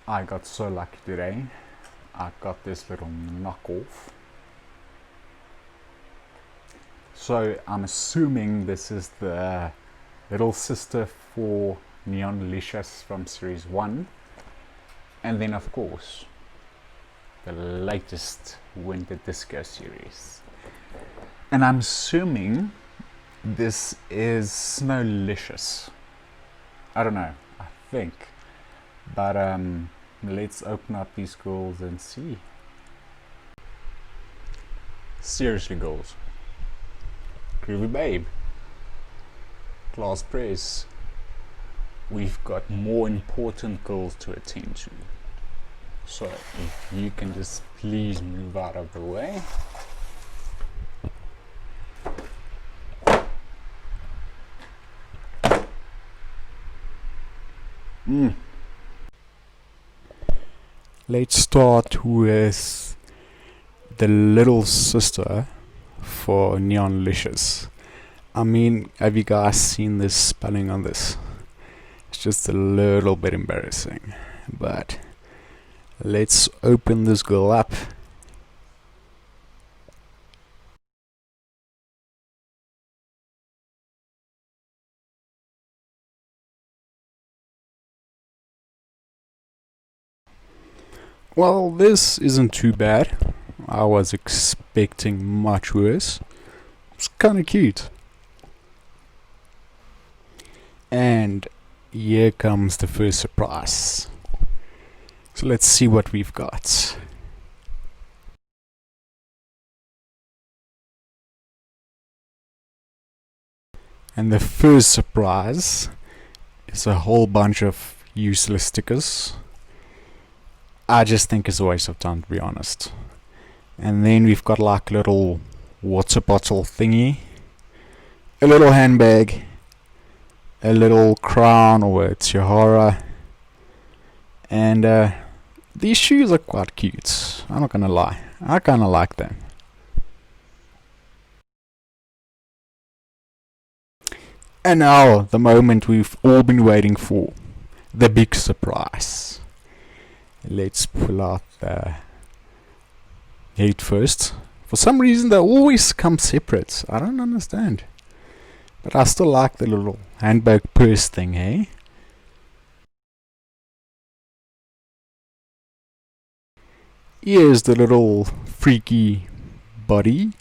I got so lucky today. I got this little knockoff. So I'm assuming this is the little sister for Neonlicious from series 1. And then of course, the latest Winter Disco series. And I'm assuming this is Snowlicious. I don't know, I think. But let's open up these girls and see. Seriously, girls. Groovy babe. Class press. We've got more important girls to attend to. So if you can just please move out of the way. Let's start with the little sister for Neonlicious. I mean, have you guys seen this spelling on this? It's just a little bit embarrassing, but let's open this girl up. Well, this isn't too bad. I was expecting much worse. It's kind of cute. And here comes the first surprise. So let's see what we've got. And the first surprise is a whole bunch of useless stickers. I just think it's a waste of time, to be honest. And then we've got like a little water bottle thingy, a little handbag, a little crown or a tiara, and these shoes are quite cute. I'm not gonna lie, I kinda like them. And now the moment we've all been waiting for, the big surprise. Let's pull out the head first. For some reason they always come separate. I don't understand. But I still like the little handbag purse thing, eh? Here's the little freaky body.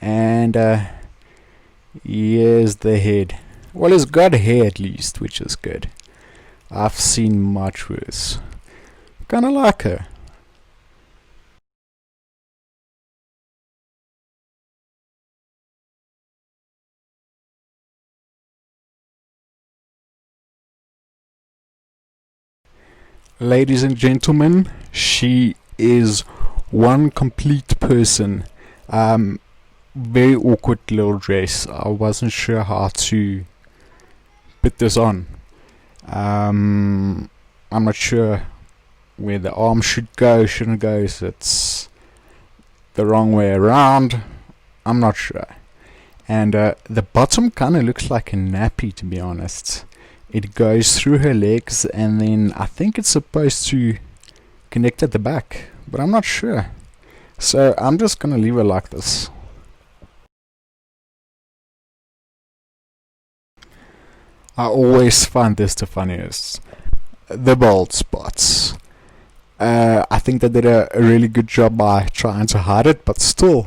And here's the head. Well, it's got hair at least, which is good. I've seen much worse. Kinda like her. Ladies and gentlemen, she is one complete person. Very awkward little dress. I wasn't sure how to put this on. I'm not sure where the arm should go, shouldn't go, so it's the wrong way around. I'm not sure. And the bottom kind of looks like a nappy, to be honest. It goes through her legs and then I think it's supposed to connect at the back, but I'm not sure. So I'm just gonna leave her like this. I always find this the funniest. The bald spots. I think they did a really good job by trying to hide it, but still,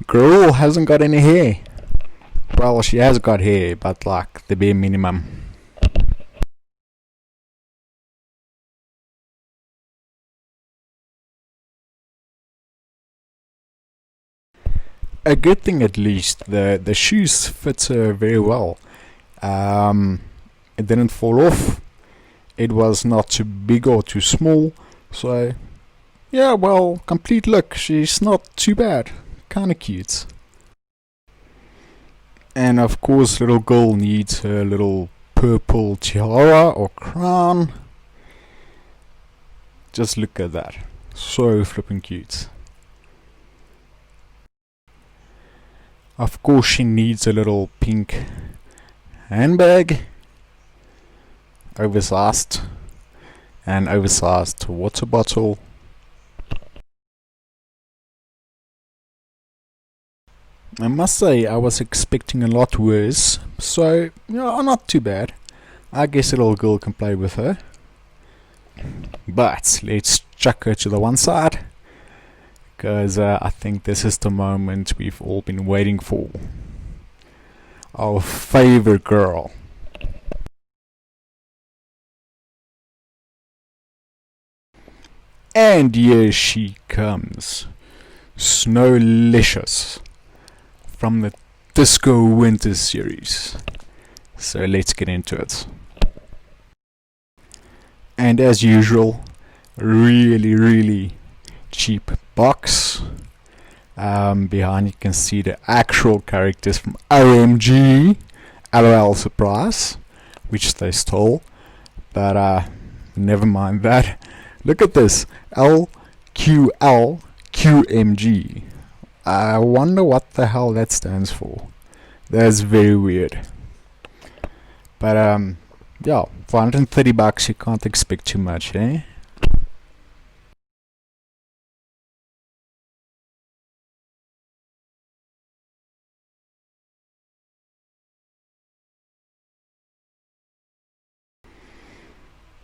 girl hasn't got any hair. Well, she has got hair, but like the bare minimum. A good thing at least, the shoes fit her very well. It didn't fall off. It was not too big or too small. So, yeah, well, complete look. She's not too bad. Kinda cute. And of course, little girl needs her little purple tiara or crown. Just look at that. So flippin' cute. Of course, she needs a little pink handbag. Oversized. an oversized water bottle. I must say I was expecting a lot worse, so not too bad. I guess a little girl can play with her. But let's chuck her to the one side, because I think this is the moment we've all been waiting for. Our favorite girl. And here she comes, Snowlicious, from the Disco Winter series. So let's get into it. And as usual, really cheap box. Behind you can see the actual characters from OMG, LOL surprise, which they stole, but never mind that. Look at this, LQLQMG. I wonder what the hell that stands for. That's very weird. But yeah, for 130 bucks you can't expect too much, eh?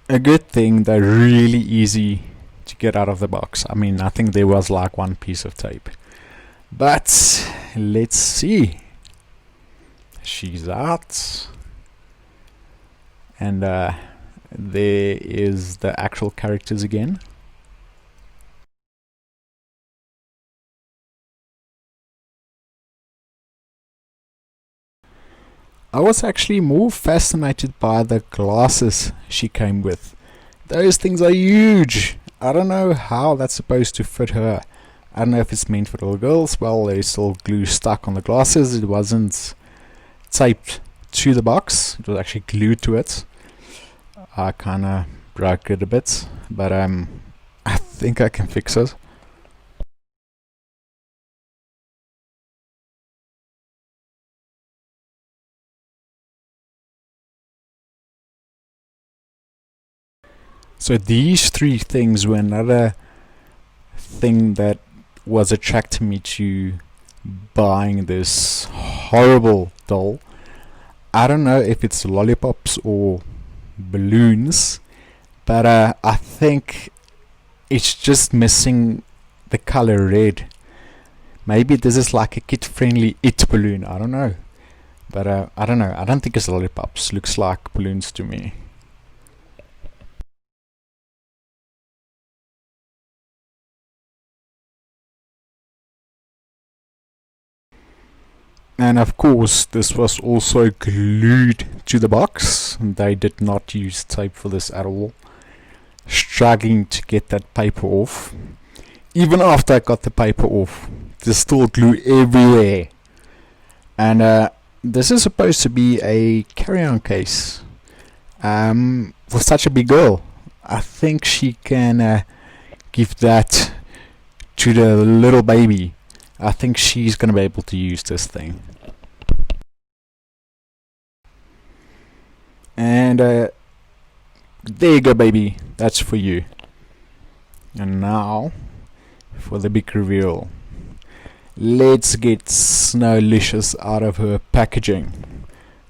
A good thing they're really easy to get out of the box. I mean, I think there was like one piece of tape. But let's see. She's out. And there is the actual characters again. I was actually more fascinated by the glasses she came with. Those things are huge. I don't know how that's supposed to fit her. I don't know if it's meant for little girls. Well, there's still glue stuck on the glasses. It wasn't taped to the box. It was actually glued to it. I kinda broke it a bit, but I think I can fix it. So these three things were another thing that was attracting me to buying this horrible doll. I don't know if it's lollipops or balloons, but I think it's just missing the color red. Maybe this is like a kid-friendly it balloon, I don't know. But I don't know, I don't think it's lollipops. Looks like balloons to me. And of course, this was also glued to the box. They did not use tape for this at all. Struggling to get that paper off. Even after I got the paper off, there's still glue everywhere. And this is supposed to be a carry-on case for such a big girl. I think she can give that to the little baby. I think she's gonna be able to use this thing. And there you go, baby. That's for you. And now for the big reveal. Let's get Snowlicious out of her packaging,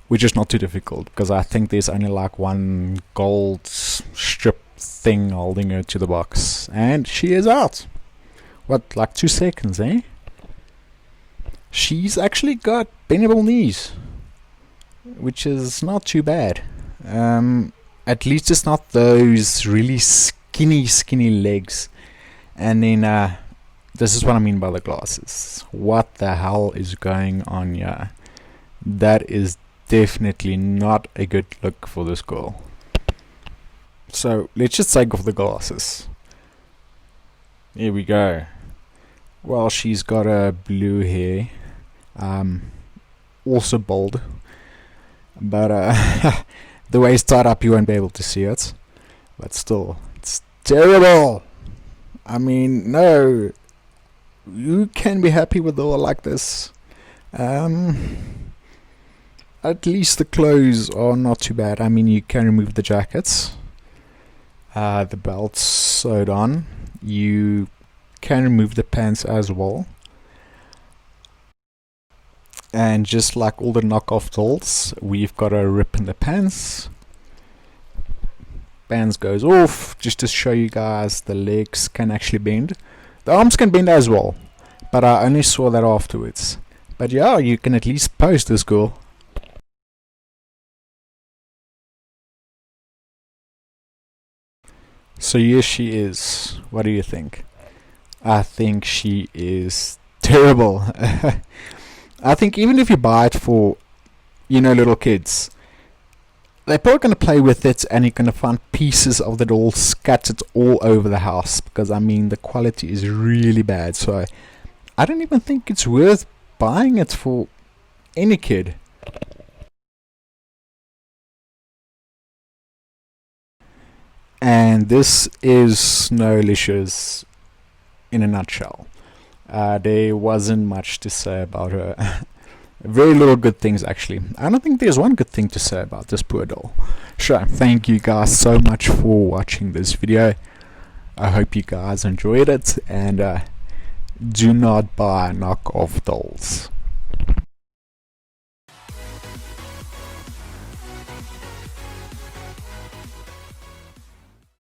which is not too difficult because I think there's only like one gold strip thing holding her to the box, and she is out. What, like 2 seconds, eh? She's actually got bendable knees, which is not too bad. At least it's not those really skinny legs. And then this is what I mean by the glasses. What the hell is going on here? That is definitely not a good look for this girl. So let's just take off the glasses. Here we go. Well, she's got a blue hair, also bold, but the way it's tied up you won't be able to see it, but still, it's terrible. I mean, no, you can be happy with all like this. At least the clothes are not too bad. I mean, you can remove the jackets. The belt's sewed on. You can remove the pants as well. And just like all the knockoff dolls, we've got a rip in the pants. Pants goes off, just to show you guys the legs can actually bend. The arms can bend as well, but I only saw that afterwards. But yeah, you can at least pose this girl. So here she is. What do you think? I think she is terrible. I think even if you buy it for, little kids, they're probably going to play with it and you're going to find pieces of the doll scattered all over the house, because I mean the quality is really bad. So I don't even think it's worth buying it for any kid. And this is Snowlicious in a nutshell. There wasn't much to say about her. Very little good things, actually. I don't think there's one good thing to say about this poor doll. Sure, thank you guys so much for watching this video. I hope you guys enjoyed it, and do not buy knockoff dolls.